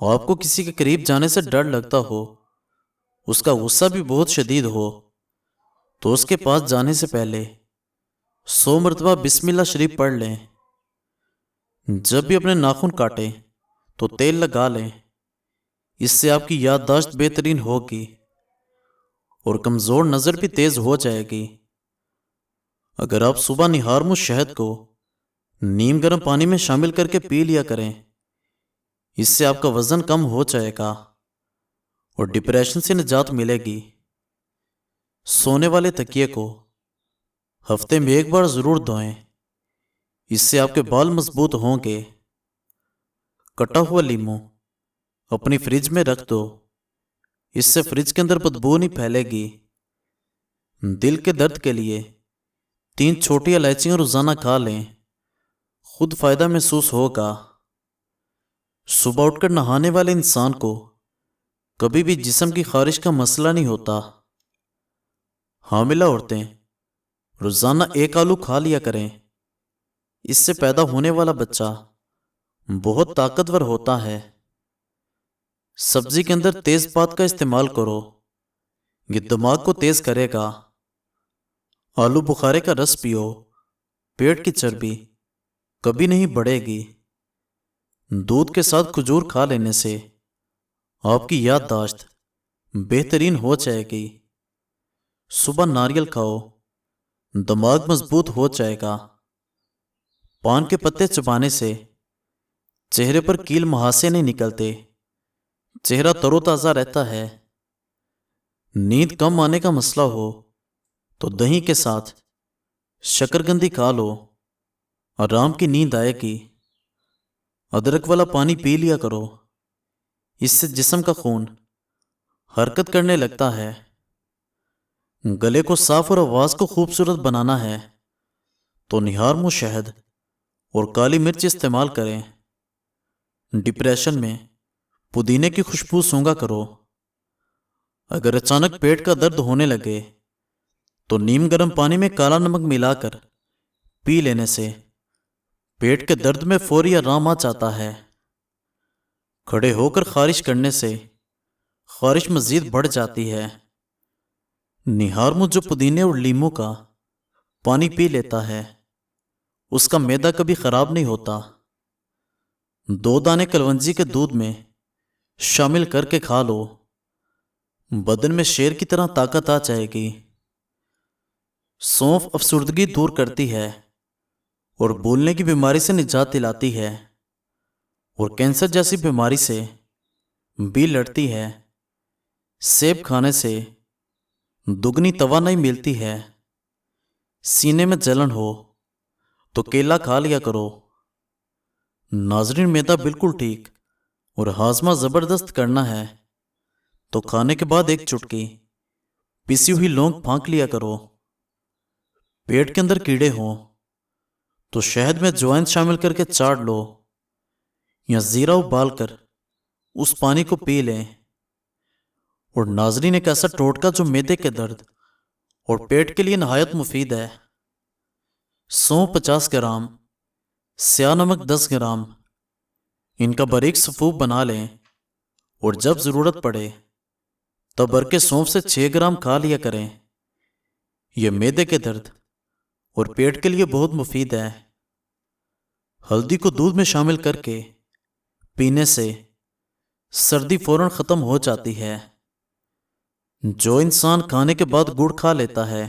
اور آپ کو کسی کے قریب جانے سے ڈر لگتا ہو، اس کا غصہ بھی بہت شدید ہو، تو اس کے پاس جانے سے پہلے 100 مرتبہ بسم اللہ شریف پڑھ لیں۔ جب بھی اپنے ناخن کاٹیں تو تیل لگا لیں، اس سے آپ کی یادداشت بہترین ہوگی اور کمزور نظر بھی تیز ہو جائے گی۔ اگر آپ صبح نہار شہد کو نیم گرم پانی میں شامل کر کے پی لیا کریں، اس سے آپ کا وزن کم ہو جائے گا اور ڈپریشن سے نجات ملے گی۔ سونے والے تکیے کو ہفتے میں ایک بار ضرور دھوئیں، اس سے آپ کے بال مضبوط ہوں گے۔ کٹا ہوا لیمو اپنی فریج میں رکھ دو، اس سے فریج کے اندر بدبو نہیں پھیلے گی۔ دل کے درد کے لیے 3 چھوٹی الائچیاں روزانہ کھا لیں، خود فائدہ محسوس ہوگا۔ صبح اٹھ کر نہانے والے انسان کو کبھی بھی جسم کی خارش کا مسئلہ نہیں ہوتا۔ حاملہ عورتیں روزانہ 1 آلو کھا لیا کریں، اس سے پیدا ہونے والا بچہ بہت طاقتور ہوتا ہے۔ سبزی کے اندر تیز پات کا استعمال کرو، یہ دماغ کو تیز کرے گا۔ آلو بخارے کا رس پیو، پیٹ کی چربی کبھی نہیں بڑھے گی۔ دودھ کے ساتھ کھجور کھا لینے سے آپ کی یادداشت بہترین ہو جائے گی۔ صبح ناریل کھاؤ، دماغ مضبوط ہو جائے گا۔ پان کے پتے چبانے سے چہرے پر کیل مہاسے نہیں نکلتے، چہرہ تر و تازہ رہتا ہے۔ نیند کم آنے کا مسئلہ ہو تو دہی کے ساتھ شکرگندی کھا لو، آرام کی نیند آئے گی۔ ادرک والا پانی پی لیا کرو، اس سے جسم کا خون حرکت کرنے لگتا ہے۔ گلے کو صاف اور آواز کو خوبصورت بنانا ہے تو نہار منہ شہد اور کالی مرچ استعمال کریں۔ ڈپریشن میں پودینے کی خوشبو سونگھا کرو۔ اگر اچانک پیٹ کا درد ہونے لگے تو نیم گرم پانی میں کالا نمک ملا کر پی لینے سے پیٹ کے درد میں فوری آرام آ جاتا ہے۔ کھڑے ہو کر خارش کرنے سے خارش مزید بڑھ جاتی ہے۔ نہار منہ جو پودینے اور لیموں کا پانی پی لیتا ہے، اس کا معدہ کبھی خراب نہیں ہوتا۔ 2 دانے کلونجی کے دودھ میں شامل کر کے کھا لو، بدن میں شیر کی طرح طاقت آ جائے گی۔ سونف افسردگی دور کرتی ہے اور بھولنے کی بیماری سے نجات دلاتی ہے اور کینسر جیسی بیماری سے بھی لڑتی ہے۔ سیب کھانے سے دگنی توانائی ملتی ہے۔ سینے میں جلن ہو تو کیلا کھا لیا کرو۔ ناظرین، معدہ بالکل ٹھیک اور ہاضمہ زبردست کرنا ہے تو کھانے کے بعد 1 چٹکی پیسی ہوئی لونگ پھانک لیا کرو۔ پیٹ کے اندر کیڑے ہوں تو شہد میں جوائن شامل کر کے چاڑ لو یا زیرہ ابال کر اس پانی کو پی لیں۔ اور ناظرین، ایک ایسا ٹوٹکا جو معدے کے درد اور پیٹ کے لیے نہایت مفید ہے۔ سونف 50 گرام، سیاہ نمک 10 گرام، ان کا باریک سفوف بنا لیں اور جب ضرورت پڑے تب بھر کے سونف سے 6 گرام کھا لیا کریں۔ یہ معدے کے درد اور پیٹ کے لیے بہت مفید ہے۔ ہلدی کو دودھ میں شامل کر کے پینے سے سردی فوراً ختم ہو جاتی ہے۔ جو انسان کھانے کے بعد گڑ کھا لیتا ہے،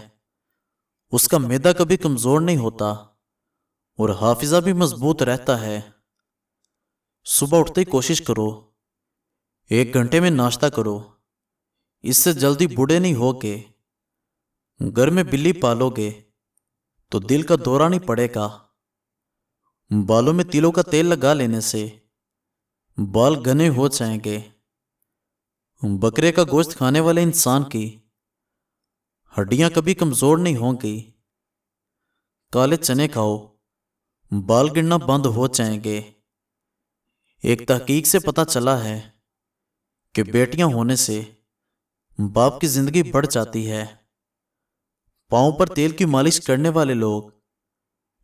اس کا معدہ کبھی کمزور نہیں ہوتا اور حافظہ بھی مضبوط رہتا ہے۔ صبح اٹھتے ہی کوشش کرو 1 گھنٹے میں ناشتہ کرو، اس سے جلدی بوڑھے نہیں ہوگے۔ گھر میں بلی پالو گے تو دل کا دورہ نہیں پڑے گا۔ بالوں میں تلوں کا تیل لگا لینے سے بال گھنے ہو جائیں گے۔ بکرے کا گوشت کھانے والے انسان کی ہڈیاں کبھی کمزور نہیں ہوں گی۔ کالے چنے کھاؤ، بال گرنا بند ہو جائیں گے۔ ایک تحقیق سے پتہ چلا ہے کہ بیٹیاں ہونے سے باپ کی زندگی بڑھ جاتی ہے۔ پاؤں پر تیل کی مالش کرنے والے لوگ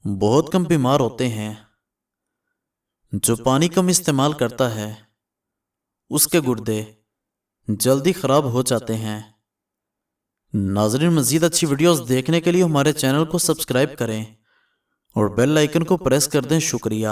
بہت کم بیمار ہوتے ہیں۔ جو پانی کم استعمال کرتا ہے اس کے گردے جلدی خراب ہو جاتے ہیں۔ ناظرین، مزید اچھی ویڈیوز دیکھنے کے لیے ہمارے چینل کو سبسکرائب کریں اور بیل آئیکن کو پریس کر دیں۔ شکریہ۔